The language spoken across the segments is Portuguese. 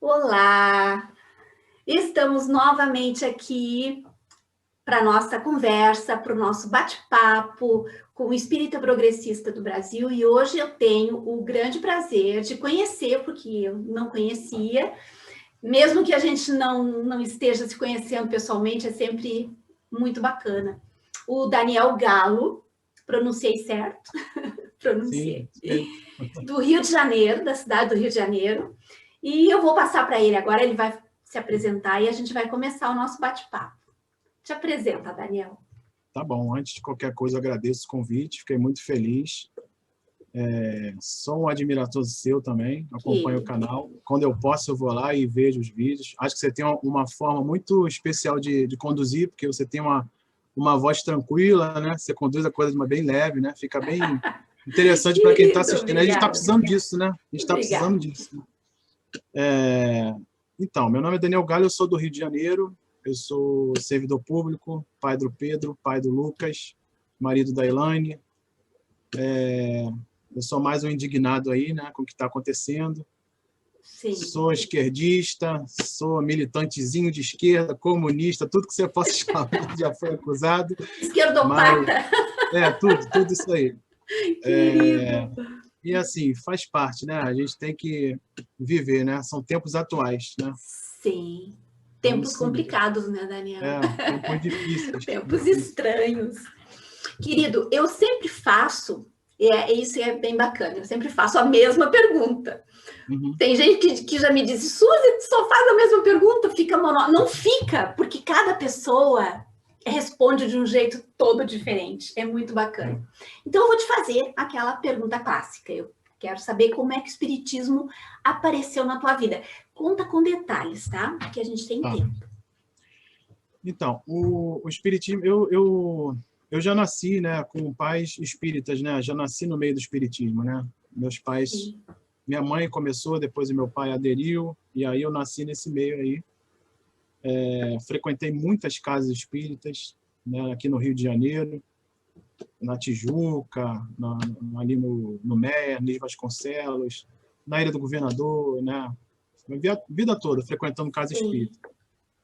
Olá! Estamos novamente aqui para a nossa conversa, para o nosso bate-papo com o espírita progressista do Brasil, e hoje eu tenho o grande prazer de conhecer, porque eu não conhecia, mesmo que a gente não esteja se conhecendo pessoalmente, é sempre muito bacana. O Daniel Galo, pronunciei certo? Sim, Pronunciei. sim. Do Rio de Janeiro, da cidade do Rio de Janeiro. E eu vou passar para ele agora, ele vai se apresentar e a gente vai começar o nosso bate-papo. Te apresenta, Daniel. Tá bom. Antes de qualquer coisa, agradeço o convite, fiquei muito feliz. Sou um admirador seu também, acompanho o canal. Quando eu posso, eu vou lá e vejo os vídeos. Acho que você tem uma forma muito especial de conduzir, porque você tem uma voz tranquila, né? Você conduz a coisa de uma bem leve, né? Fica bem interessante para quem está assistindo. A gente está precisando disso, né? A gente está precisando disso. Então, meu nome é Daniel Galo, eu sou do Rio de Janeiro. Eu sou servidor público, pai do Pedro, pai do Lucas, marido da Elaine. Eu sou mais um indignado aí, né, com o que está acontecendo. Sim. Sou esquerdista, sou militantezinho de esquerda, comunista, tudo que você possa chamar, já foi acusado. Esquerdopata. Tudo isso aí. Querido. E assim, faz parte, né? A gente tem que viver, né? São tempos atuais, né? Sim. Tempos complicados, né, Daniel? Tempos difíceis. Tempos estranhos. Querido, eu sempre faço, isso é bem bacana, eu sempre faço a mesma pergunta. Uhum. Tem gente que já me disse, Suzy, só faz a mesma pergunta, fica monótono. Não fica, porque cada pessoa responde de um jeito todo diferente. É muito bacana. Então, eu vou te fazer aquela pergunta clássica. Eu quero saber como é que o espiritismo apareceu na tua vida. Conta com detalhes, tá? Porque a gente tem tempo. Então, o espiritismo, eu já nasci, né, com pais espíritas, né? Já nasci no meio do espiritismo, né? Meus pais, sim. Minha mãe começou, depois o meu pai aderiu, e aí eu nasci nesse meio aí. Frequentei muitas casas espíritas, né, aqui no Rio de Janeiro, na Tijuca, ali no Meia, Nis Vasconcelos, na Ilha do Governador, né? A vida toda frequentando casa espírita.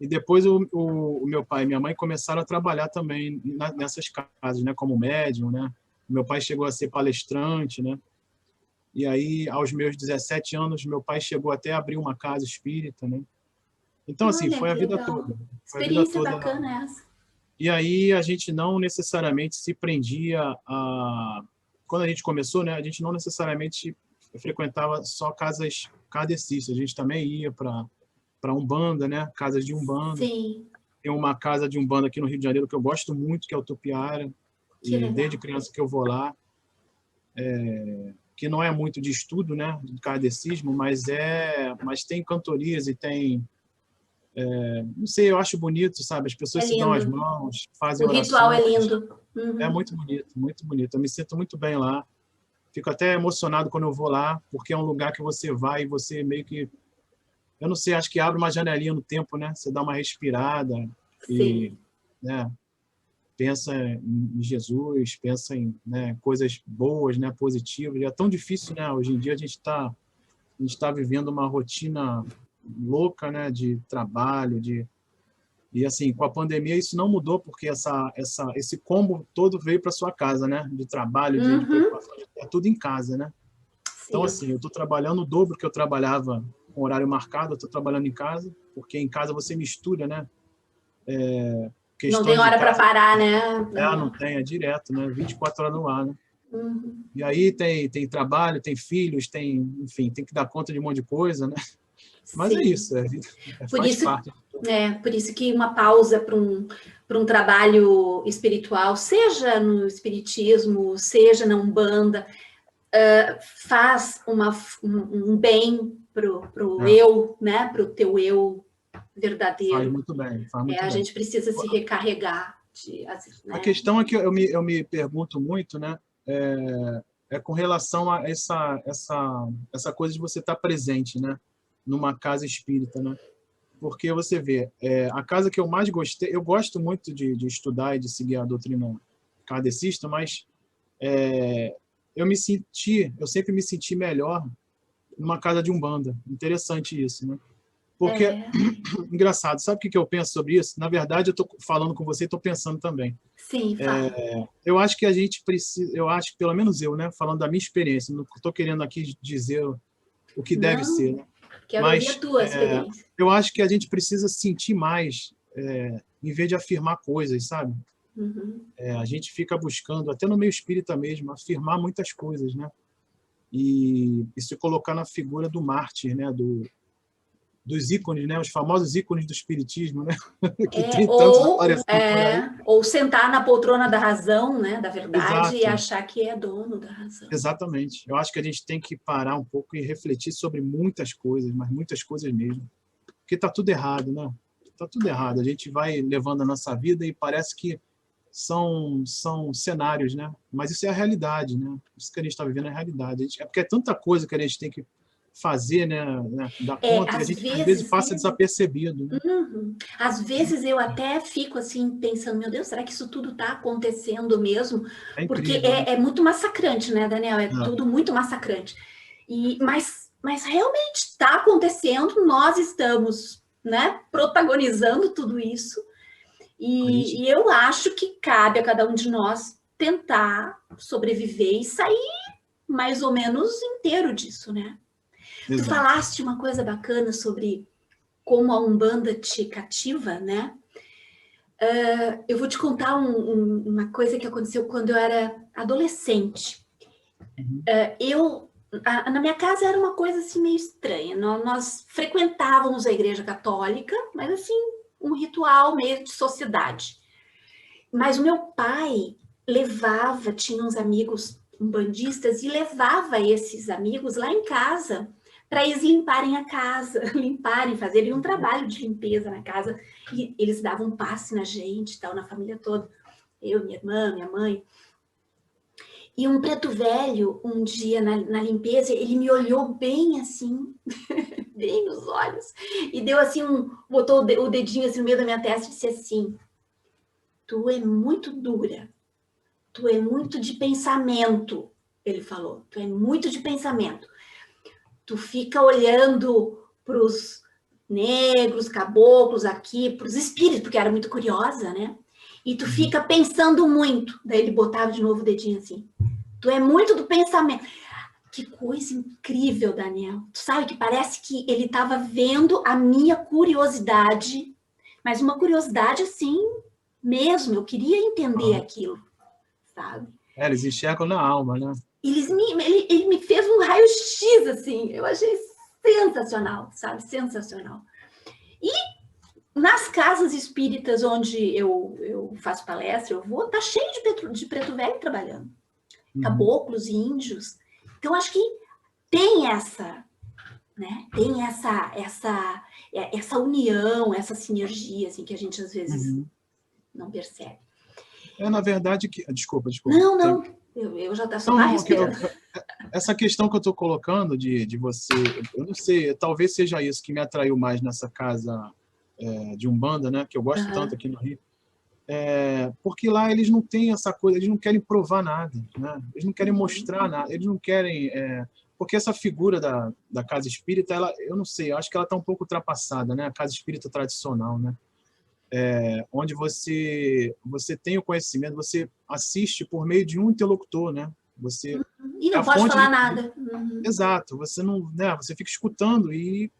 E depois o meu pai e minha mãe começaram a trabalhar também nessas casas, né, como médium, né? Meu pai chegou a ser palestrante, né? E aí, aos meus 17 anos, meu pai chegou até a abrir uma casa espírita, né? Então, assim, foi a vida toda. Foi a vida toda. Bacana essa. E aí a gente não necessariamente se prendia a... Quando a gente começou, né, a gente não necessariamente frequentava só casas kardecistas, a gente também ia para Umbanda, né, casas de Umbanda. Sim. Tem uma casa de Umbanda aqui no Rio de Janeiro que eu gosto muito, que é o Tupiara, e desde criança que eu vou lá, que não é muito de estudo, né, de kardecismo, mas tem cantorias e tem... não sei, eu acho bonito, sabe? As pessoas se dão as mãos, fazem orações. O ritual é lindo. É muito bonito, muito bonito. Eu me sinto muito bem lá. Fico até emocionado quando eu vou lá, porque é um lugar que você vai e você meio que... Eu não sei, acho que abre uma janelinha no tempo, né? Você dá uma respirada e, né, pensa em Jesus, pensa em, né, coisas boas, né, positivas. E é tão difícil, né? Hoje em dia a gente está vivendo uma rotina louca, né, de trabalho, e assim, com a pandemia isso não mudou, porque esse combo todo veio para sua casa, né, de trabalho, de preocupação, é tudo em casa, né? Então, assim, eu estou trabalhando o dobro que eu trabalhava com horário marcado, eu estou trabalhando em casa, porque em casa você mistura, né? Não tem hora para parar, né? Não tem, é direto, né? 24 horas no ar, né? E aí tem trabalho, tem filhos, enfim, tem que dar conta de um monte de coisa, né? Mas é isso, faz parte. Por isso que uma pausa para um trabalho espiritual, seja no espiritismo, seja na Umbanda, faz um bem pro eu, né? Para o teu eu verdadeiro. Faz muito bem. A gente precisa se recarregar. Né? A questão é que eu me pergunto muito, né? Com relação a essa coisa de você estar presente, né? Numa casa espírita, né? Porque você vê, a casa que eu mais gostei, eu gosto muito de estudar e de seguir a doutrina kardecista, mas eu sempre me senti melhor numa casa de Umbanda. Interessante isso, né? Porque, engraçado, sabe o que eu penso sobre isso? Na verdade, eu estou falando com você e estou pensando também. Sim, fala. Eu acho que a gente precisa, eu acho, pelo menos eu, né, falando da minha experiência, não estou querendo aqui dizer o que deve ser, né? Quero ouvir a Mas tua experiência. eu acho que a gente precisa sentir mais, em vez de afirmar coisas, sabe? A gente fica buscando, até no meio espírita mesmo, afirmar muitas coisas, né? E se colocar na figura do mártir, né? Dos ícones, né? Os famosos ícones do espiritismo, né? Que tem tantos aparecendo por aí. Ou sentar na poltrona da razão, né? Da verdade, e Exato. achar que é dono da razão. Exatamente. Eu acho que a gente tem que parar um pouco e refletir sobre muitas coisas, mas muitas coisas mesmo. Porque está tudo errado, né? Está tudo errado. A gente vai levando a nossa vida e parece que são cenários, né? Mas isso é a realidade, né? Isso que a gente está vivendo é a realidade. É porque é tanta coisa que a gente tem que fazer, né? Dar conta, e a gente às vezes passa desapercebido. Né? Às vezes eu até fico assim pensando, meu Deus, será que isso tudo está acontecendo mesmo? É porque incrível, né? é muito massacrante, né, Daniel? É tudo muito massacrante. Mas realmente está acontecendo, nós estamos, né, protagonizando tudo isso. E eu acho que cabe a cada um de nós tentar sobreviver e sair mais ou menos inteiro disso, né? Exato. Tu falaste uma coisa bacana sobre como a Umbanda te cativa, né? Eu vou te contar uma coisa que aconteceu quando eu era adolescente. Na minha casa era uma coisa assim meio estranha. Nós frequentávamos a igreja católica, mas assim, um ritual meio de sociedade. Mas o meu pai tinha uns amigos umbandistas e levava esses amigos lá em casa para eles limparem a casa, fazerem um trabalho de limpeza na casa. E eles davam um passe na gente, tal, na família toda. Eu, minha irmã, minha mãe. E um preto velho, um dia na limpeza, ele me olhou bem assim, bem nos olhos, e deu assim, botou o dedinho assim no meio da minha testa e disse assim: tu é muito dura, tu é muito de pensamento, ele falou, tu é muito de pensamento. Tu fica olhando para os negros, caboclos aqui, para os espíritos, porque eu era muito curiosa, né? E tu fica pensando muito. Daí ele botava de novo o dedinho assim. Tu é muito do pensamento. Que coisa incrível, Daniel. Tu sabe que parece que ele estava vendo a minha curiosidade, mas uma curiosidade assim mesmo. Eu queria entender aquilo, sabe? Eles enxergam na alma, né? Ele me fez um raio-x, assim. Eu achei sensacional, sabe? Sensacional. E nas casas espíritas onde eu faço palestra, eu vou, tá cheio de preto velho trabalhando. Caboclos, índios. Então, acho que tem essa, né? Tem essa união, essa sinergia, assim, que a gente às vezes não percebe. Na verdade, que... Desculpa. Não. Eu já estou só respirando. Essa questão que eu estou colocando de você, eu não sei, talvez seja isso que me atraiu mais nessa casa de Umbanda, né? Que eu gosto tanto aqui no Rio. Porque lá eles não têm essa coisa, eles não querem provar nada, né? Eles não querem mostrar nada, eles não querem... porque essa figura da casa espírita, eu não sei, eu acho que ela está um pouco ultrapassada, né? A casa espírita tradicional, né? Onde você tem o conhecimento, você assiste por meio de um interlocutor, né? E não pode falar nada. Exato, você não, né? Você fica escutando e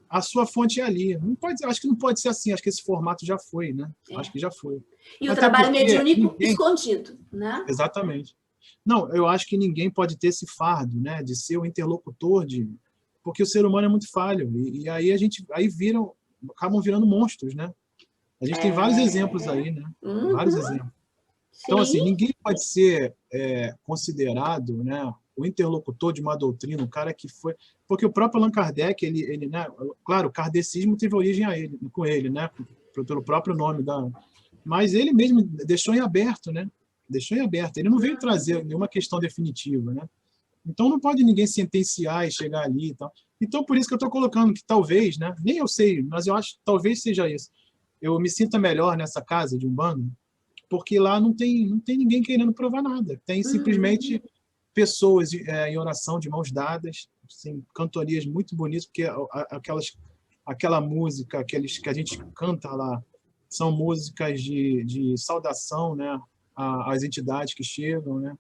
a sua fonte é ali. Não pode, acho que não pode ser assim. Acho que esse formato já foi, né? Acho que já foi. E o trabalho mediúnico escondido, né? Exatamente. Não, eu acho que ninguém pode ter esse fardo, né? De ser o interlocutor porque o ser humano é muito falho e aí acabam virando monstros, né? A gente tem vários exemplos aí, né? Vários exemplos. Então, assim, ninguém pode ser considerado, né, o interlocutor de uma doutrina, o cara que foi... Porque o próprio Allan Kardec, ele né, claro, o kardecismo teve origem com ele, né? Pelo próprio nome Mas ele mesmo deixou em aberto, né? Deixou em aberto. Ele não veio trazer nenhuma questão definitiva, né? Então, não pode ninguém sentenciar e chegar ali e tal. Então, por isso que eu estou colocando que talvez, né? Nem eu sei, mas eu acho que talvez seja isso. Eu me sinta melhor nessa casa de Umbanda, porque lá não tem ninguém querendo provar nada. Tem simplesmente pessoas em oração de mãos dadas, assim, cantorias muito bonitas, porque aquela música, aqueles que a gente canta lá, são músicas de saudação, né, às entidades que chegam, né?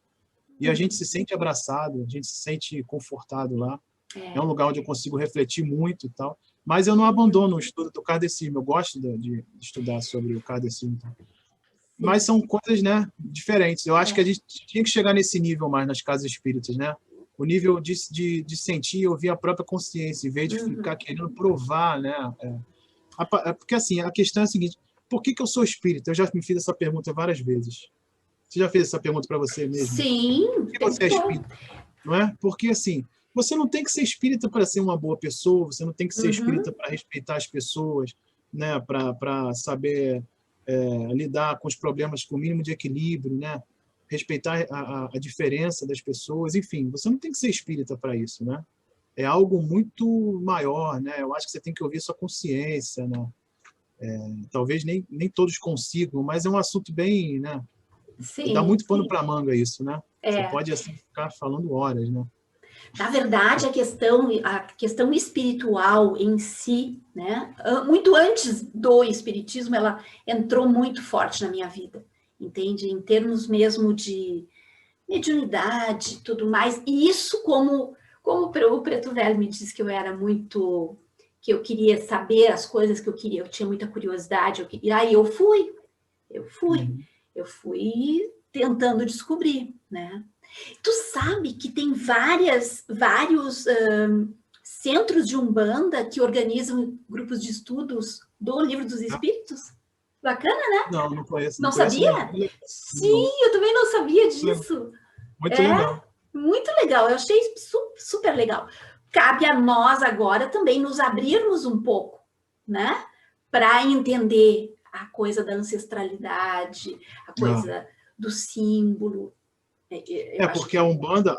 E a gente se sente abraçado, a gente se sente confortado lá. É um lugar onde eu consigo refletir muito e tal. Mas eu não abandono o estudo do kardecismo. Eu gosto de estudar sobre o kardecismo. Mas são coisas, né, diferentes. Eu acho que a gente tinha que chegar nesse nível mais nas casas espíritas, né? O nível de sentir e ouvir a própria consciência, em vez de ficar querendo provar, né? Porque, assim, a questão é a seguinte: por que eu sou espírita? Eu já me fiz essa pergunta várias vezes. Você já fez essa pergunta para você mesmo? Sim. Por que você é espírita? Não é? Porque, assim, você não tem que ser espírita para ser uma boa pessoa, você não tem que ser espírita para respeitar as pessoas, né? Para saber lidar com os problemas com o mínimo de equilíbrio, né? Respeitar a diferença das pessoas, enfim, você não tem que ser espírita para isso, né? É algo muito maior, né? Eu acho que você tem que ouvir sua consciência, né? Talvez nem todos consigam, mas é um assunto bem, né? Sim, dá muito pano para manga isso, né? É. Você pode assim ficar falando horas, né? Na verdade, a questão espiritual em si, né? Muito antes do espiritismo, ela entrou muito forte na minha vida, entende? Em termos mesmo de mediunidade e tudo mais. E isso, como o Preto Velho me disse que eu era muito... que eu queria saber as coisas que eu queria, eu tinha muita curiosidade, e aí eu fui tentando descobrir, né? Tu sabe que tem vários centros de Umbanda que organizam grupos de estudos do Livro dos Espíritos? Bacana, né? Não conheço. Não sabia? Sim, eu também não sabia disso. Muito legal. Muito legal, eu achei super legal. Cabe a nós agora também nos abrirmos um pouco, né? Para entender a coisa da ancestralidade, a coisa do símbolo. Porque a Umbanda,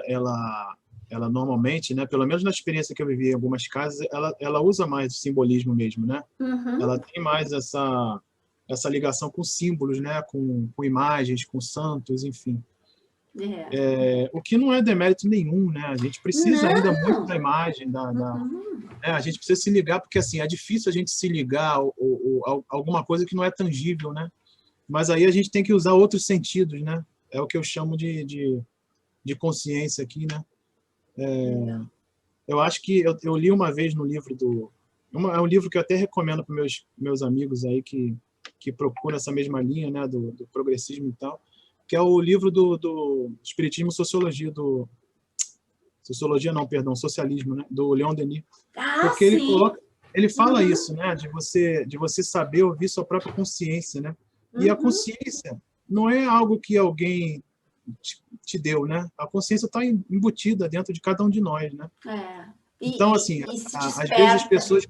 ela normalmente, né, pelo menos na experiência que eu vivi em algumas casas, ela usa mais o simbolismo mesmo, né? Ela tem mais essa ligação com símbolos, né, com imagens, com santos, enfim. O que não é demérito nenhum, né? A gente precisa ainda muito da imagem, a gente precisa se ligar, porque assim, é difícil a gente se ligar a alguma coisa que não é tangível, né? Mas aí a gente tem que usar outros sentidos, né? É o que eu chamo de consciência aqui, né? Eu acho que eu li uma vez no livro é um livro que eu até recomendo para meus amigos aí que procuram essa mesma linha, né? Do progressismo e tal, que é o livro do Espiritismo e Sociologia, Socialismo, né? Do Leon Denis. Porque ele fala isso, né? De você saber ouvir sua própria consciência, né? E a consciência não é algo que alguém te deu, né? A consciência está embutida dentro de cada um de nós, né? Então, assim, às vezes as pessoas...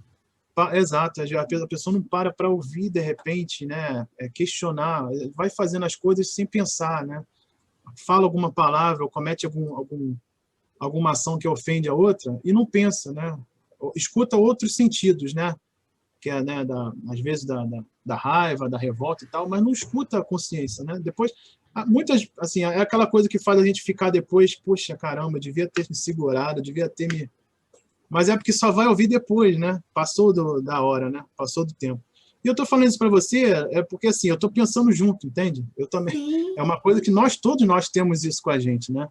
Exato, a pessoa não para ouvir de repente, né? Questionar, vai fazendo as coisas sem pensar, né? Fala alguma palavra ou comete alguma ação que ofende a outra e não pensa, né? Escuta outros sentidos, né? Que é, né, às vezes da raiva, da revolta e tal, mas não escuta a consciência, né? Depois, muitas, assim, é aquela coisa que faz a gente ficar depois, poxa, caramba, devia ter me segurado, devia ter me... Mas é porque só vai ouvir depois, né? Passou da hora, né? Passou do tempo. E eu tô falando isso para você porque, assim, eu tô pensando junto, entende? Eu também. Sim. É uma coisa que todos nós temos isso com a gente, né?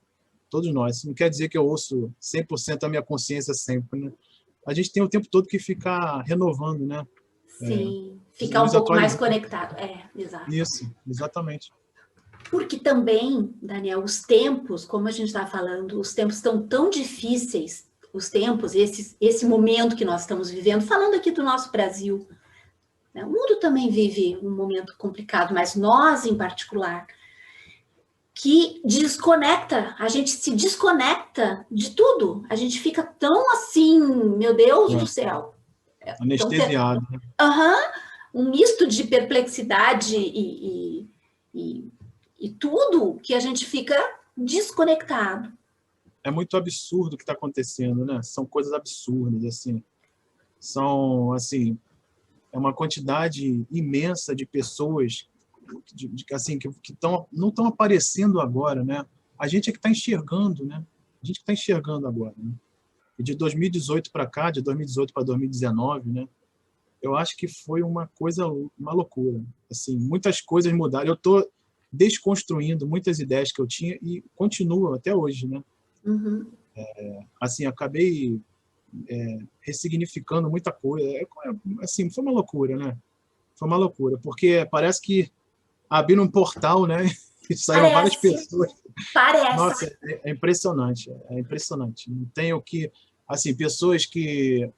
Todos nós. Isso não quer dizer que eu ouço 100% a minha consciência sempre, né? A gente tem o tempo todo que ficar renovando, né? Sim, ficar um pouco mais conectado. Exato. Isso, exatamente. Porque também, Daniel, os tempos, como a gente está falando, os tempos estão tão difíceis, os tempos, esse momento que nós estamos vivendo, falando aqui do nosso Brasil, né? O mundo também vive um momento complicado, mas nós, em particular, que desconecta, a gente se desconecta de tudo, a gente fica tão assim, meu Deus do céu. Anestesiado. Um misto de perplexidade e tudo que a gente fica desconectado. É muito absurdo o que está acontecendo, né? São coisas absurdas, assim. São, assim, é uma quantidade imensa de pessoas assim, que não estão aparecendo agora, né? A gente é que está enxergando, né? A gente que está enxergando agora, né? E de 2018 para cá, de 2018 para 2019, né? Eu acho que foi uma loucura. Assim, muitas coisas mudaram. Eu estou desconstruindo muitas ideias que eu tinha e continuo até hoje, né? Uhum. Assim, acabei ressignificando muita coisa. Assim, foi uma loucura, né? Foi uma loucura, porque parece que abriram um portal, né? E saíram várias pessoas. Parece. Nossa, é impressionante, é impressionante. Não tenho que, assim, pessoas que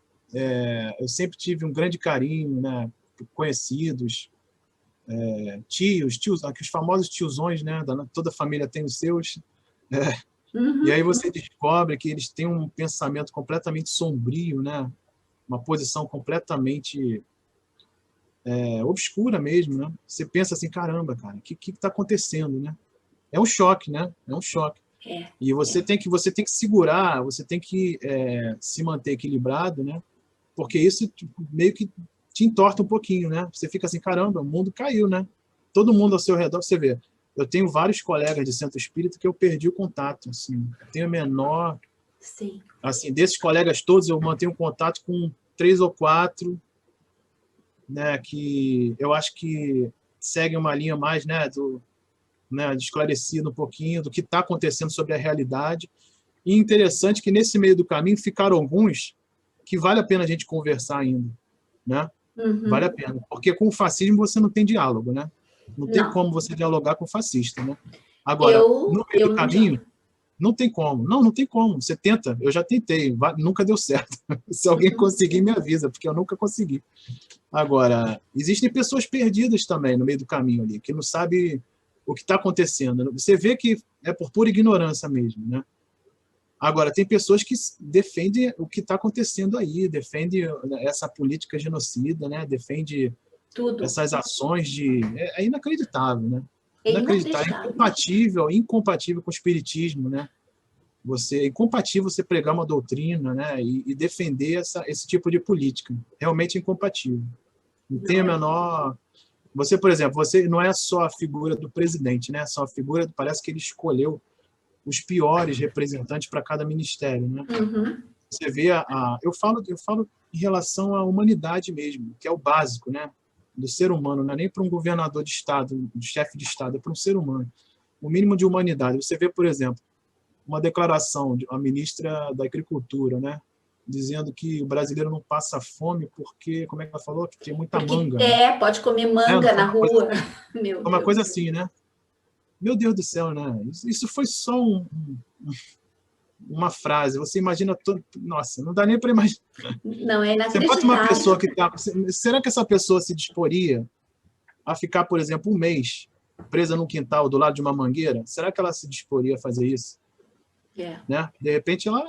eu sempre tive um grande carinho, né? Conhecidos, tios, os famosos tiozões, né? Toda família tem os seus. E aí você descobre que eles têm um pensamento completamente sombrio, né? Uma posição completamente obscura mesmo, né? Você pensa assim, caramba, cara, o que está acontecendo, né? É um choque, né? É um choque. E você tem que segurar, você tem que se manter equilibrado, né? Porque isso meio que te entorta um pouquinho, né? Você fica assim, caramba, o mundo caiu, né? Todo mundo ao seu redor, você vê. Eu tenho vários colegas de centro espírita que eu perdi o contato, assim. Eu tenho menor... Sim. Assim, desses colegas todos, eu mantenho contato com 3 ou 4, né? Que eu acho que seguem uma linha mais, né? De esclarecido um pouquinho do que está acontecendo sobre a realidade. E interessante que nesse meio do caminho ficaram alguns que vale a pena a gente conversar ainda, né? Vale a pena, porque com o fascismo você não tem diálogo, né? Não tem como você dialogar com o fascista, né? Agora, no meio do caminho, não tem como. Não tem como. Você tenta, eu já tentei, nunca deu certo. Se alguém conseguir, me avisa, porque eu nunca consegui. Agora, existem pessoas perdidas também no meio do caminho ali, que não sabem o que está acontecendo. Você vê que é por pura ignorância mesmo, né? Agora, tem pessoas que defendem o que está acontecendo aí, defendem essa política genocida, né? Defende tudo. Essas ações de... É inacreditável, né? Inacreditável. Incompatível com o espiritismo, né? É incompatível você pregar uma doutrina, né? E defender esse tipo de política. Realmente incompatível. Não tem a menor... Você, por exemplo, você não é só a figura do presidente, né? Só a figura... Parece que ele escolheu os piores representantes para cada ministério, né? Você vê eu falo em relação à humanidade mesmo, que é o básico, né? Do ser humano, não é nem para um governador de estado, um chefe de estado, é para um ser humano. O mínimo de humanidade. Você vê, por exemplo, uma declaração de uma ministra da Agricultura, né? Dizendo que o brasileiro não passa fome porque, como é que ela falou? Que tem muita manga. Né? Pode comer manga na rua. Uma coisa assim, né? Meu Deus do céu, né? Isso foi só uma frase. Você imagina todo... Nossa, não dá nem para imaginar. Não, é inacreditável. Você bota uma pessoa que tá... Será que essa pessoa se disporia a ficar, por exemplo, um mês presa num quintal do lado de uma mangueira? Será que ela se disporia a fazer isso? Né? De repente ela...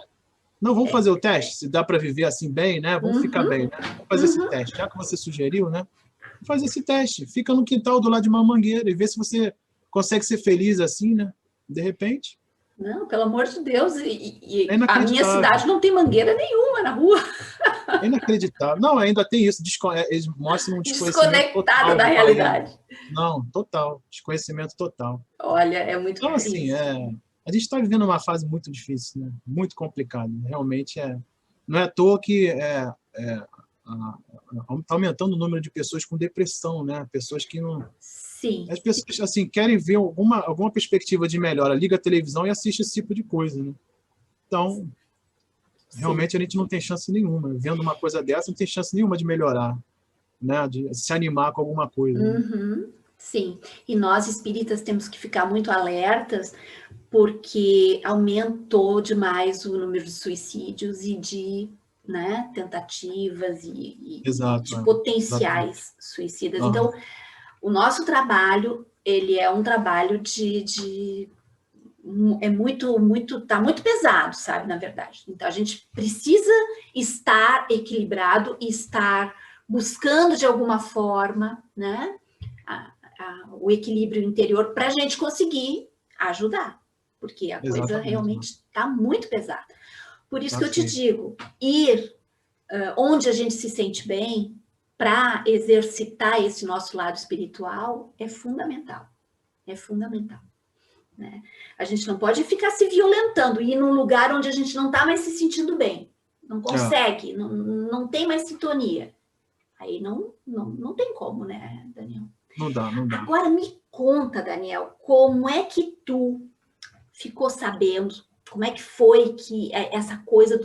Não, vamos fazer o teste, se dá para viver assim bem, né? Vamos ficar bem, né? Vamos fazer esse teste. Já que você sugeriu, né? Vamos fazer esse teste. Fica no quintal do lado de uma mangueira e vê se você consegue ser feliz assim, né? De repente. Não, pelo amor de Deus. E a minha cidade não tem mangueira nenhuma na rua. É inacreditável. Não, ainda tem isso. Eles mostram um desconectado da realidade. Não, total. Desconhecimento total. Olha, é muito Então, assim, a gente está vivendo uma fase muito difícil, né? Muito complicada. Realmente não é à toa que está aumentando o número de pessoas com depressão, né? Pessoas que não... Sim. As pessoas assim, querem ver alguma perspectiva de melhora, liga a televisão e assiste esse tipo de coisa, né? Então, realmente a gente não tem chance nenhuma. Vendo uma coisa dessa, não tem chance nenhuma de melhorar, né? De se animar com alguma coisa. Né? Sim. E nós, espíritas, temos que ficar muito alertas, porque aumentou demais o número de suicídios e de tentativas e de potenciais suicidas. Então, o nosso trabalho, ele é um trabalho tá muito pesado, sabe, na verdade. Então, a gente precisa estar equilibrado e estar buscando de alguma forma, né, o equilíbrio interior para a gente conseguir ajudar, porque a coisa realmente está muito pesada. Por isso que eu te digo, ir onde a gente se sente bem, para exercitar esse nosso lado espiritual, é fundamental. É fundamental. Né? A gente não pode ficar se violentando e ir num lugar onde a gente não está mais se sentindo bem. não consegue, não tem mais sintonia. Aí não tem como, né, Daniel? Não dá. Agora me conta, Daniel, como é que tu ficou sabendo, como é que foi que essa coisa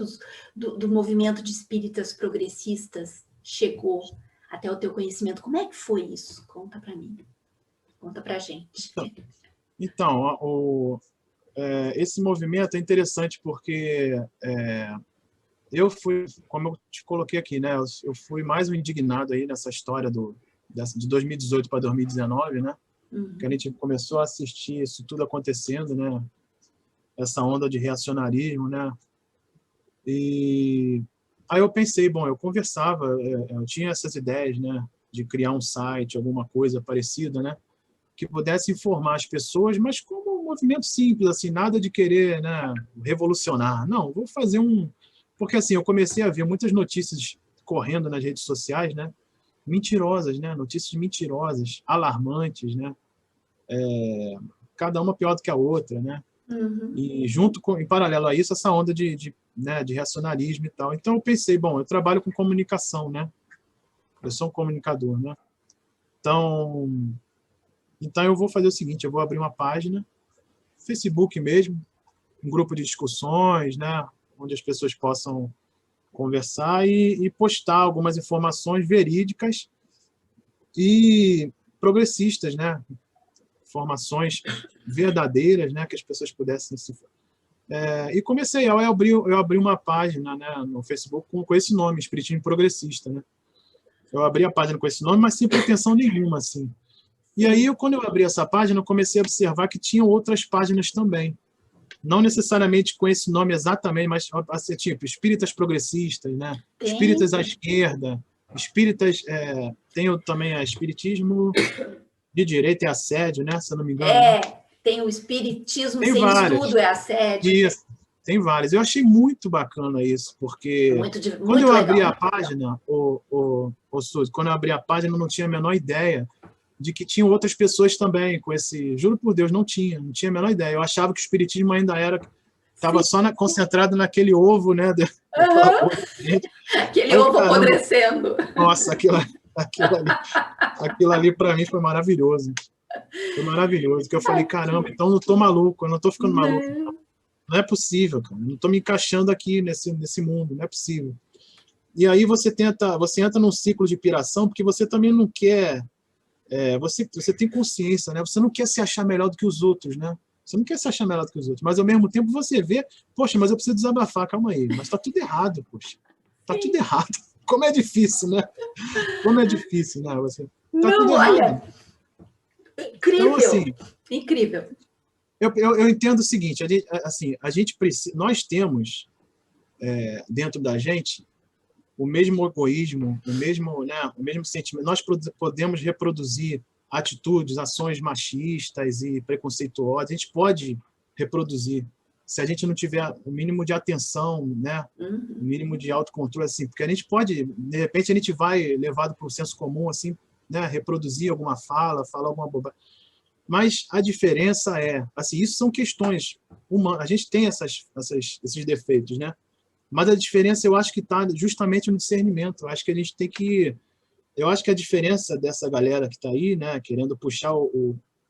do movimento de espíritas progressistas chegou até o teu conhecimento? Como é que foi isso? Conta para mim. Conta pra gente. Então, esse movimento é interessante porque eu fui, como eu te coloquei aqui, né? Eu fui mais um indignado aí nessa história de 2018 para 2019, né? Que a gente começou a assistir isso tudo acontecendo, né? Essa onda de reacionarismo, né? E aí eu pensei, bom, eu conversava, eu tinha essas ideias, né? De criar um site, alguma coisa parecida, né? Que pudesse informar as pessoas, mas como um movimento simples, assim, nada de querer, né, revolucionar. Não, vou fazer porque assim, eu comecei a ver muitas notícias correndo nas redes sociais, né, mentirosas, né, notícias mentirosas, alarmantes, né, cada uma pior do que a outra, né, e em paralelo a isso, essa onda né, de racionalismo e tal. Então eu pensei, bom, eu trabalho com comunicação, né, eu sou um comunicador, né, então eu vou fazer o seguinte, eu vou abrir uma página, Facebook mesmo, um grupo de discussões, né, onde as pessoas possam conversar e postar algumas informações verídicas e progressistas, né, informações verdadeiras, né, que as pessoas pudessem se... e comecei, eu abri uma página, né, no Facebook com esse nome, Espiritismo Progressista, né. Eu abri a página com esse nome, mas sem pretensão nenhuma, assim. E aí, quando eu abri essa página, eu comecei a observar que tinham outras páginas também. Não necessariamente com esse nome exatamente, mas assim, tipo, espíritas progressistas, né? Espíritas à esquerda, espíritas... tem também espiritismo de direita e assédio, né? Se eu não me engano. Tem o espiritismo tem sem várias. estudo, é assédio. Isso, tem várias. Eu achei muito bacana isso, porque quando eu abri a página, Suzy, quando eu abri a página, eu não tinha a menor ideia de que tinham outras pessoas também com esse... Juro por Deus, não tinha a menor ideia. Eu achava que o espiritismo ainda estava só concentrado naquele ovo, né? Aquele ovo apodrecendo. Nossa, aquilo ali para mim foi maravilhoso. Foi maravilhoso. Que eu falei, caramba, então eu não tô maluco, eu não tô ficando maluco. Não é possível, cara. Eu não tô me encaixando aqui nesse mundo, não é possível. E aí você entra num ciclo de piração, porque você também não quer... você tem consciência, né? Você não quer se achar melhor do que os outros, né? Você não quer se achar melhor do que os outros, mas ao mesmo tempo você vê, poxa, mas eu preciso desabafar, calma aí, mas tá tudo errado, poxa. Tá tudo errado. Como é difícil, né? Como é difícil, né? Tá tudo errado. Olha, incrível, então, assim, incrível. Eu entendo o seguinte, a gente precisa, nós temos dentro da gente o mesmo egoísmo, o mesmo sentimento. Nós podemos reproduzir atitudes, ações machistas e preconceituosas. A gente pode reproduzir se a gente não tiver o mínimo de atenção, né? O mínimo de autocontrole, assim, porque a gente pode, de repente, a gente vai levado para o senso comum, assim, né? Reproduzir alguma falar alguma bobagem. Mas a diferença assim, isso são questões humanas. A gente tem esses defeitos, né? Mas a diferença, eu acho que está justamente no discernimento. Eu acho que a gente tem que... Eu acho que a diferença dessa galera que está aí, né, querendo puxar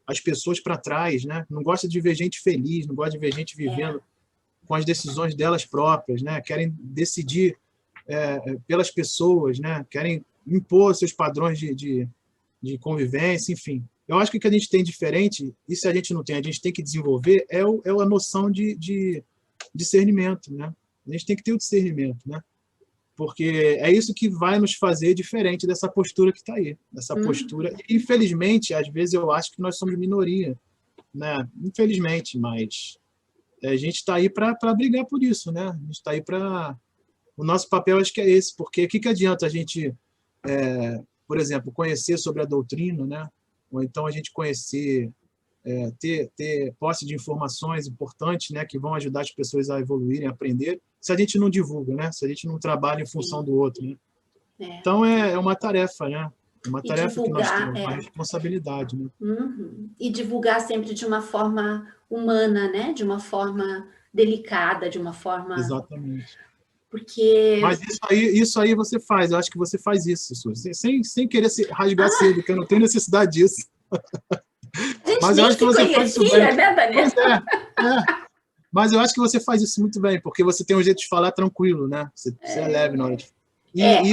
as pessoas para trás, né, não gosta de ver gente feliz, não gosta de ver gente vivendo com as decisões delas próprias, né, querem decidir pelas pessoas, né, querem impor seus padrões de convivência, enfim. Eu acho que o que a gente tem diferente, e se a gente não tem, a gente tem que desenvolver, é a noção de discernimento, né? A gente tem que ter o discernimento, né? Porque é isso que vai nos fazer diferente dessa postura que está aí. Dessa postura. E, infelizmente, às vezes eu acho que nós somos minoria, né? Infelizmente, mas a gente está aí para brigar por isso, né? A gente está aí para... O nosso papel acho que é esse, porque o que adianta a gente, por exemplo, conhecer sobre a doutrina, né? Ou então a gente conhecer... ter posse de informações importantes, né, que vão ajudar as pessoas a evoluírem, a aprender, se a gente não divulga, né, se a gente não trabalha em função do outro, né. Então é uma tarefa, né, uma tarefa que nós temos, uma responsabilidade, né. E divulgar sempre de uma forma humana, né, de uma forma delicada, de uma forma... Exatamente. Porque... Mas isso aí você faz, eu acho que você faz isso, Suzy, sem querer se rasgar cedo, porque eu não tenho necessidade disso. A gente Mas nem eu acho que se você faz isso bem. conhecia, né, Daniel? Pois é. Mas eu acho que você faz isso muito bem, porque você tem um jeito de falar tranquilo, né? Você é leve na hora de... E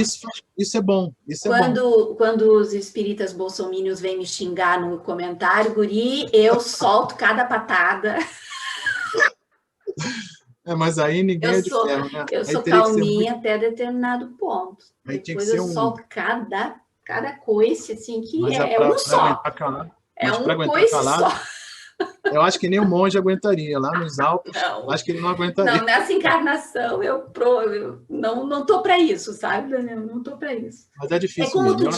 isso é bom, isso é bom. Quando os espíritas bolsominions vêm me xingar no comentário, guri, eu solto cada patada. Mas aí ninguém é de ferro, né? Eu Aí sou teria que ser calminha muito... até determinado ponto. Aí tinha que Depois ser eu solto cada coice, assim, que Mas é um só. aguentar calado. É Mas para um aguentar coice calado, só. eu acho que nem o monge aguentaria. Lá nos Alpes, Não, acho que ele não aguentaria. nessa encarnação eu não tô para isso, sabe, Daniel? Não tô para isso. Mas é difícil mesmo.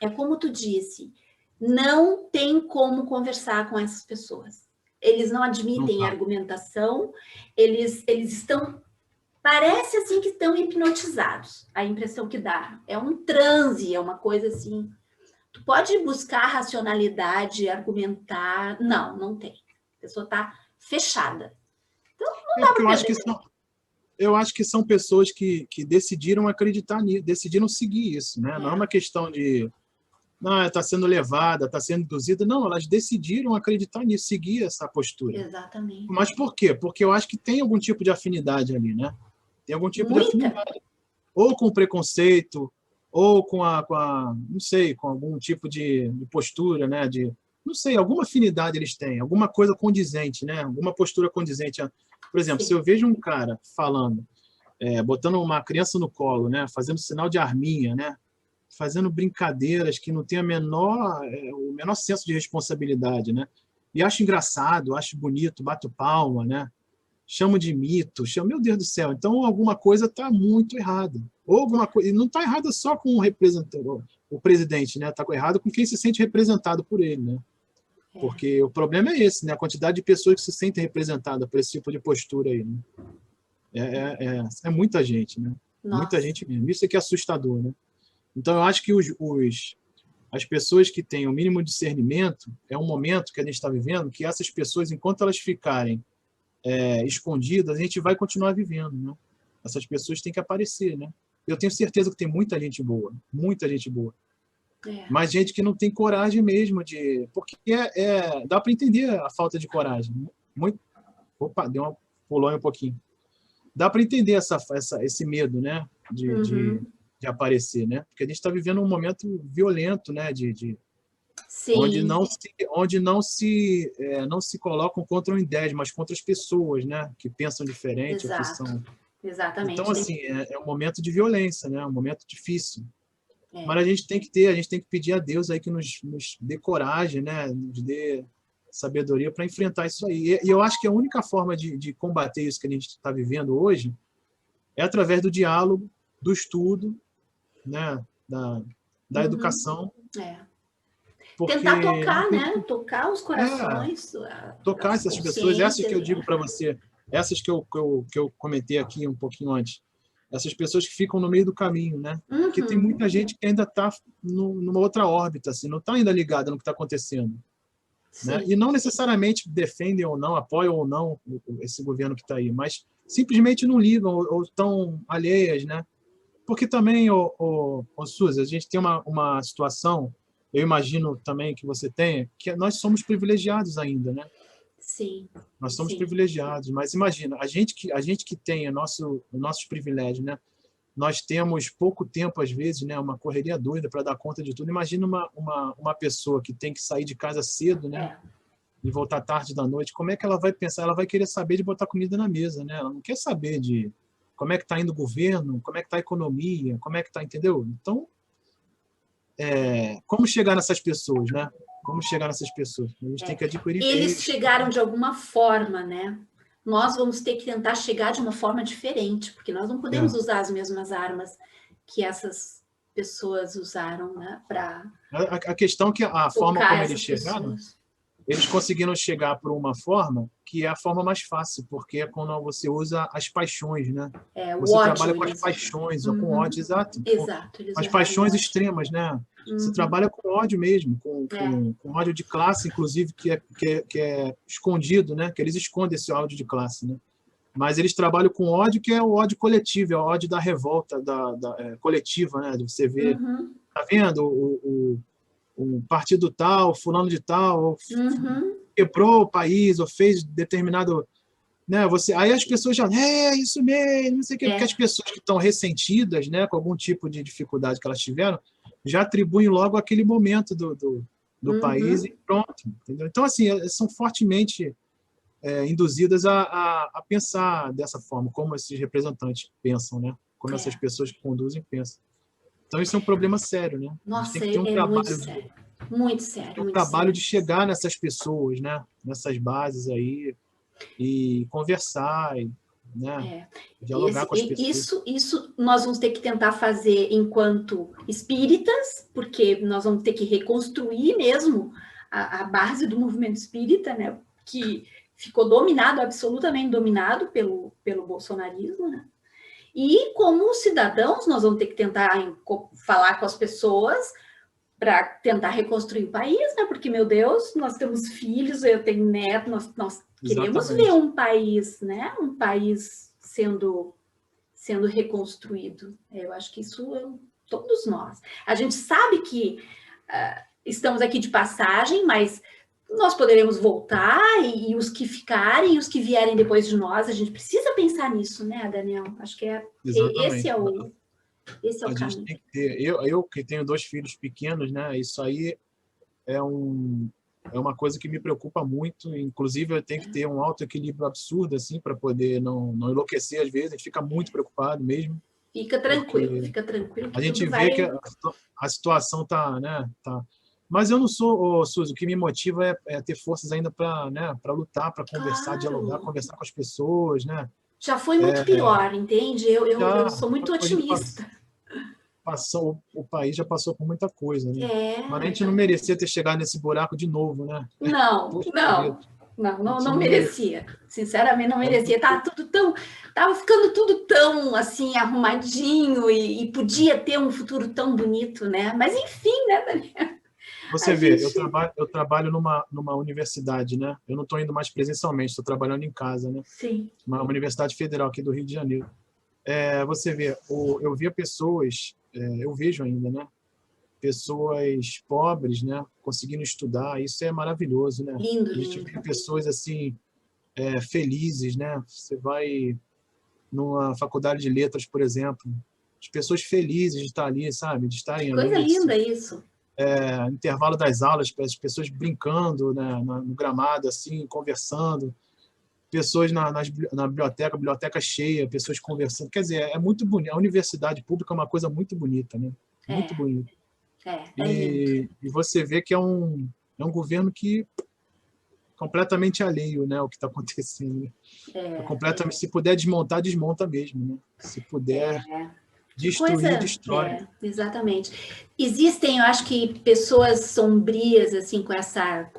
É como tu disse, não tem como conversar com essas pessoas. Eles não admitem argumentação, eles estão... Parece assim que estão hipnotizados, a impressão que dá. É um transe, é uma coisa assim. Tu pode buscar racionalidade, argumentar. Não tem. A pessoa está fechada. Então, não dá para eu acho que são pessoas que decidiram acreditar nisso, decidiram seguir isso, né? Não é uma questão de... Não, está sendo levada, está sendo induzida. Não, elas decidiram acreditar nisso, seguir essa postura. Exatamente. Mas por quê? Porque eu acho que tem algum tipo de afinidade ali, né? Tem algum tipo de afinidade. Ou com preconceito, ou não sei, com algum tipo de postura, né? Não sei, alguma afinidade eles têm, alguma coisa condizente, né? Alguma postura condizente. Por exemplo, se eu vejo um cara falando, botando uma criança no colo, né? Fazendo sinal de arminha, né? Fazendo brincadeiras que não tem o menor senso de responsabilidade, né? E acho engraçado, acho bonito, bato palma, né? Chamo de mito, meu Deus do céu, então alguma coisa está muito errada. Ou alguma coisa, e não está errada só com o presidente, né? Está errado com quem se sente representado por ele, né? Porque o problema é esse, né? A quantidade de pessoas que se sentem representadas por esse tipo de postura aí, né? É muita gente, né? Nossa. Muita gente mesmo. Isso é que é assustador, né? Então, eu acho que as pessoas que têm o mínimo discernimento, é um momento que a gente está vivendo, que essas pessoas, enquanto elas ficarem escondidas, a gente vai continuar vivendo, né? Essas pessoas têm que aparecer, né? Eu tenho certeza que tem muita gente boa, mas gente que não tem coragem mesmo de... Porque dá para entender a falta de coragem. Opa, pulou um pouquinho. Dá para entender esse medo, né? De aparecer, né? Porque a gente está vivendo um momento violento, né? Sim. Onde não se colocam contra o INDES, mas contra as pessoas, né? Que pensam diferente. Exato. Que são... Exatamente. Então, assim, é um momento de violência, né? Um momento difícil. Mas a gente tem que pedir a Deus aí que nos dê coragem, né? Nos dê sabedoria para enfrentar isso aí. E eu acho que a única forma de combater isso que a gente está vivendo hoje é através do diálogo, do estudo, né? Da educação. Porque... Tentar tocar, né? Tocar os corações. Tocar essas pessoas, essas que eu digo para você, essas que eu comentei aqui um pouquinho antes, essas pessoas que ficam no meio do caminho, né? Porque tem muita gente que ainda está numa outra órbita, assim, não está ainda ligada no que está acontecendo. Né? E não necessariamente defendem ou não, apoiam ou não esse governo que está aí, mas simplesmente não ligam ou estão alheias, né? Porque também, Suzy, a gente tem uma situação, eu imagino também que você tenha, que nós somos privilegiados ainda, né? Sim. Nós somos privilegiados, mas imagina, a gente que tem nossos privilégios, né? Nós temos pouco tempo, às vezes, né? Uma correria doida para dar conta de tudo. Imagina uma pessoa que tem que sair de casa cedo, né? E voltar tarde da noite. Como é que ela vai pensar? Ela vai querer saber de botar comida na mesa, né? Ela não quer saber de como é que está indo o governo, como é que está a economia, como é que está, entendeu? Então, como chegar nessas pessoas, né? Como chegar nessas pessoas? A gente tem que adquirir... Eles chegaram de alguma forma, né? Nós vamos ter que tentar chegar de uma forma diferente, porque nós não podemos usar as mesmas armas que essas pessoas usaram, né? A questão é que a forma como eles chegaram, eles conseguiram chegar por uma forma que é a forma mais fácil, porque é quando você usa as paixões, né? Você trabalha com as paixões, ou com ódio, exato. As paixões extremas, né? Você trabalha com ódio mesmo, com ódio de classe, inclusive, que é escondido, né? Que eles escondem esse ódio de classe, né? mas eles trabalham com ódio, que é o ódio coletivo, é o ódio da revolta coletiva, né? De você ver, tá vendo o partido tal, fulano de tal, quebrou o país, ou fez determinado... Né, aí as pessoas já, isso mesmo, não sei o quê, porque as pessoas que estão ressentidas, né, com algum tipo de dificuldade que elas tiveram, já atribuem logo aquele momento do país e pronto. Entendeu? Então, assim, são fortemente induzidas a pensar dessa forma, como esses representantes pensam, né? Como essas pessoas que conduzem pensam. Então, isso é um problema sério, né? Nossa, a gente tem que ter um trabalho muito sério. Muito sério, muito trabalho sério. de chegar nessas pessoas, né? Nessas bases aí, e conversar, né? Dialogar com as pessoas. Isso nós vamos ter que tentar fazer enquanto espíritas, porque nós vamos ter que reconstruir mesmo a base do movimento espírita, né? Que ficou dominado, absolutamente dominado pelo bolsonarismo, né? E como cidadãos, nós vamos ter que tentar falar com as pessoas para tentar reconstruir o país, né? Porque, meu Deus, nós temos filhos, eu tenho netos, nós queremos ver um país, né? Um país sendo reconstruído. Eu acho que isso todos nós. A gente sabe que estamos aqui de passagem, mas nós poderemos voltar e os que ficarem, e os que vierem depois de nós, a gente precisa pensar nisso, né, Daniel? Acho que esse é o a caminho. Gente tem que ter. Eu que tenho 2 filhos pequenos, né? Isso aí é uma coisa que me preocupa muito. Inclusive, eu tenho que ter um alto equilíbrio absurdo, assim, para poder não enlouquecer às vezes. A gente fica muito preocupado mesmo. Fica tranquilo. A gente vê que a situação tá, né? Tá. Mas eu não sou, Suzy, o que me motiva é ter forças ainda para, né, para lutar, para conversar, dialogar, conversar com as pessoas, né? Já foi muito pior, entende? Eu sou muito otimista. O país já passou por muita coisa, né? Mas a gente não merecia ter chegado nesse buraco de novo, né? Não merecia. Sinceramente, não merecia. Tava ficando tudo tão assim arrumadinho e podia ter um futuro tão bonito, né? Mas enfim, né, Daniel? Você vê, eu trabalho numa universidade, né? Eu não estou indo mais presencialmente, estou trabalhando em casa, né? Sim. Uma universidade federal aqui do Rio de Janeiro. Você vê, eu via pessoas, eu vejo ainda, né? Pessoas pobres, né? Conseguindo estudar, isso é maravilhoso, né? Lindo, a gente vê pessoas assim felizes, né? Você vai numa faculdade de letras, por exemplo, as pessoas felizes de estar ali, sabe? De estarem ali. Coisa linda isso. Intervalo das aulas, as pessoas brincando, né? No gramado, assim, conversando. Pessoas na biblioteca cheia, pessoas conversando. Quer dizer, é muito bonito. A universidade pública é uma coisa muito bonita, né? Muito bonita. E você vê que é um governo que completamente alheio, né, ao que está acontecendo. Completamente, se puder desmontar, desmonta mesmo, né? Se puder destruir, destrói. Exatamente. Existem, eu acho que pessoas sombrias assim com essa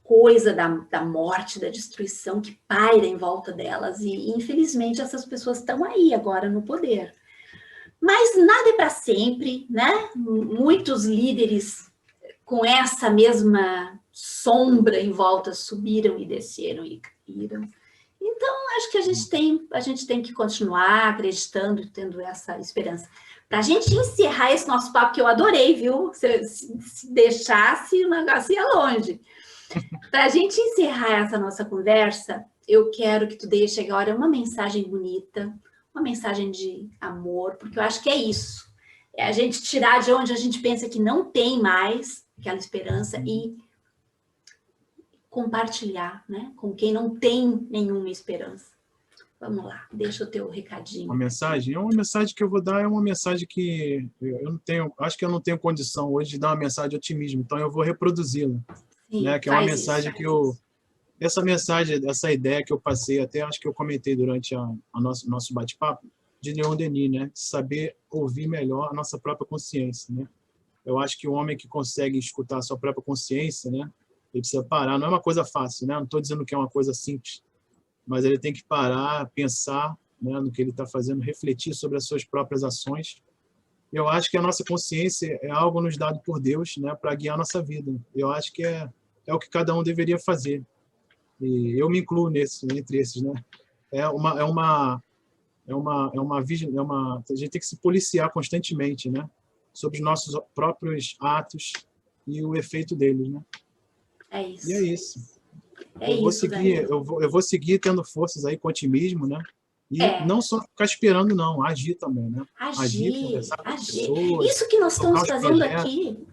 coisa da morte, da destruição que paira em volta delas e infelizmente essas pessoas estão aí agora no poder. Mas nada é para sempre, né? Muitos líderes com essa mesma sombra em volta subiram e desceram e caíram. Então, acho que a gente tem que continuar acreditando e tendo essa esperança. Para a gente encerrar esse nosso papo, que eu adorei, viu? Se deixasse, o negócio ia longe. Para a gente encerrar essa nossa conversa, eu quero que tu deixe agora uma mensagem bonita, uma mensagem de amor, porque eu acho que é isso. É a gente tirar de onde a gente pensa que não tem mais aquela esperança e compartilhar, né, com quem não tem nenhuma esperança. Vamos lá, deixa o teu recadinho. Uma mensagem que eu vou dar é uma mensagem que eu não tenho, acho que eu não tenho condição hoje de dar uma mensagem de otimismo, então eu vou reproduzi-la, né, que é uma mensagem essa ideia que eu passei, até acho que eu comentei durante nosso bate-papo, de Leon Denis, né, de saber ouvir melhor a nossa própria consciência, né? Eu acho que o homem que consegue escutar a sua própria consciência, né, ele precisa parar, não é uma coisa fácil, né? Não estou dizendo que é uma coisa simples, mas ele tem que parar, pensar, né, no que ele está fazendo, refletir sobre as suas próprias ações. Eu acho que a nossa consciência é algo nos dado por Deus, né, para guiar a nossa vida. Eu acho que é o que cada um deveria fazer. E eu me incluo entre esses, né? A gente tem que se policiar constantemente, né? Sobre os nossos próprios atos e o efeito deles, né? É isso. E é isso. É isso, Daniel. Eu vou seguir tendo forças aí com otimismo, né? E não só ficar esperando, não, agir também, né? Agir, conversar com as pessoas. Isso que nós estamos fazendo aqui,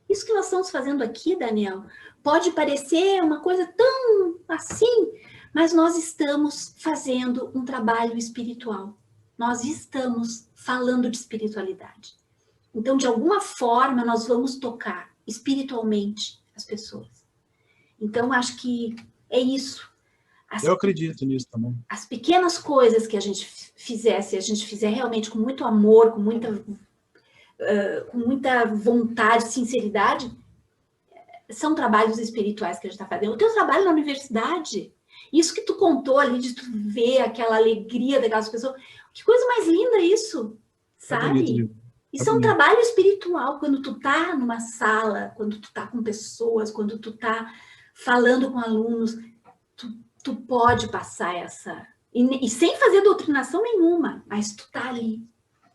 isso que nós estamos fazendo aqui, Daniel, pode parecer uma coisa tão assim, mas nós estamos fazendo um trabalho espiritual. Nós estamos falando de espiritualidade. Então, de alguma forma, nós vamos tocar espiritualmente as pessoas. Então, acho que é isso. Eu acredito nisso também. As pequenas coisas que a gente fizer, se a gente fizer realmente com muito amor, com muita vontade, sinceridade, são trabalhos espirituais que a gente está fazendo. O teu trabalho na universidade, isso que tu contou ali, de tu ver aquela alegria daquelas pessoas, que coisa mais linda isso, sabe? Bonito, isso é um trabalho espiritual, quando tu tá numa sala, quando tu tá com pessoas, quando tu tá falando com alunos, tu pode passar essa... E sem fazer doutrinação nenhuma, mas tu tá ali,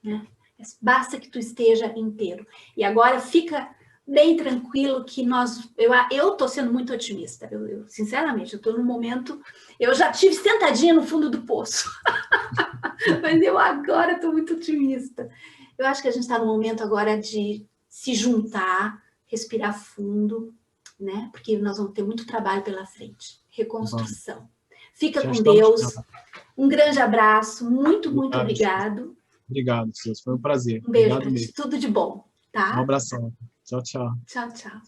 né? Basta que tu esteja inteiro. E agora fica bem tranquilo que eu tô sendo muito otimista. Sinceramente, eu tô num momento... Eu já tive sentadinha no fundo do poço. Mas eu agora tô muito otimista. Eu acho que a gente está no momento agora de se juntar, respirar fundo, né? Porque nós vamos ter muito trabalho pela frente. Reconstrução. Fica com Deus. Um grande abraço. Muito obrigado. Obrigado, Cícero. Foi um prazer. Um beijo. Tudo de bom, tá? Um abração. Tchau, tchau. Tchau, tchau.